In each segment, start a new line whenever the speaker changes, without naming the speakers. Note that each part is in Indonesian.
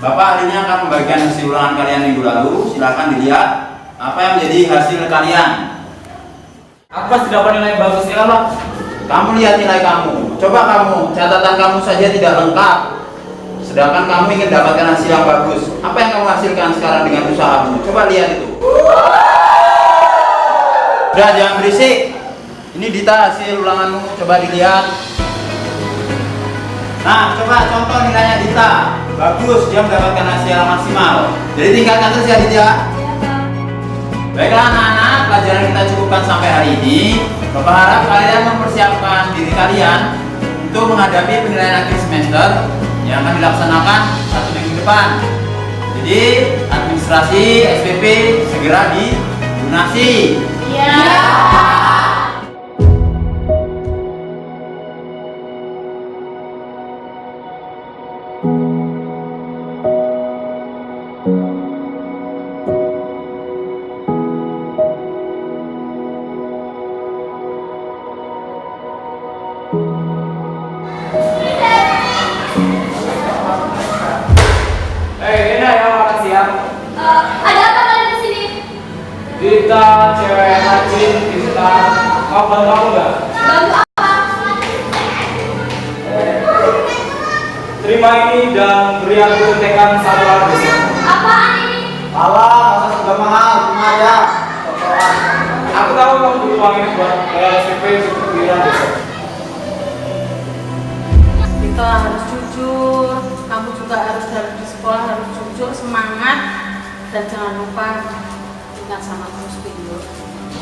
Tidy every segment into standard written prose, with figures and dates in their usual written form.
Bapak hari ini akan membagikan hasil ulangan kalian minggu lalu. Silahkan dilihat apa yang menjadi hasil kalian.
Aku pasti dapat nilai bagus ya, Pak.
Kamu lihat nilai kamu. Coba kamu, catatan kamu saja tidak lengkap. Sedangkan kamu ingin dapatkan hasil yang bagus. Apa yang kamu hasilkan sekarang dengan usahamu? Coba lihat itu. Udah, jangan berisik. Ini Dita hasil ulanganmu. Coba dilihat. Nah, coba contoh nilainya Dita. Bagus, dia mendapatkan hasil yang maksimal. Jadi tingkatkan terus ya Dita. Baiklah anak-anak, pelajaran kita cukupkan sampai hari ini. Bapak harap kalian mempersiapkan diri kalian untuk menghadapi penilaian akhir semester yang akan dilaksanakan 1 minggu depan. Jadi administrasi SPP segera dilunasi.
Iya.
Ini ya, makasih ya.
Ada apa kalian di sini?
Kita cewek rajin, kita mau bantu aku nggak?
Bantu apa?
Terima ini dan beri aku contekan 1 hari besok.
Apaan ini?
Alah, masa sudah mahal, cuma aja.
Aku tahu kamu butuh uang ini buat bayar SPP untuk kuliah besok.
Kita harus jujur, kamu juga harus di sekolah harus jujur, semangat, dan jangan lupa ingat sama terus Pindu.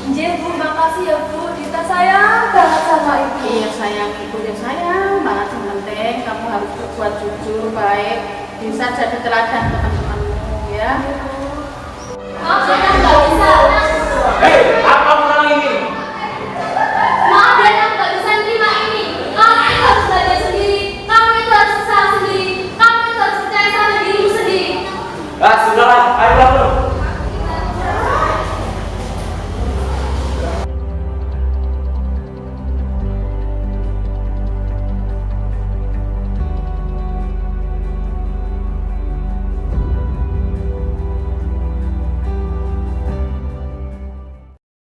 Nggih, Bu, makasih ya, Bu. Dita sayang banget sama Ibu.
Iya sayang, ibu ya sayang banget, yang penting kamu harus buat jujur, baik, bisa jadi teladan teman-temanmu ya.
Maaf, saya nggak bisa.
Hei, apa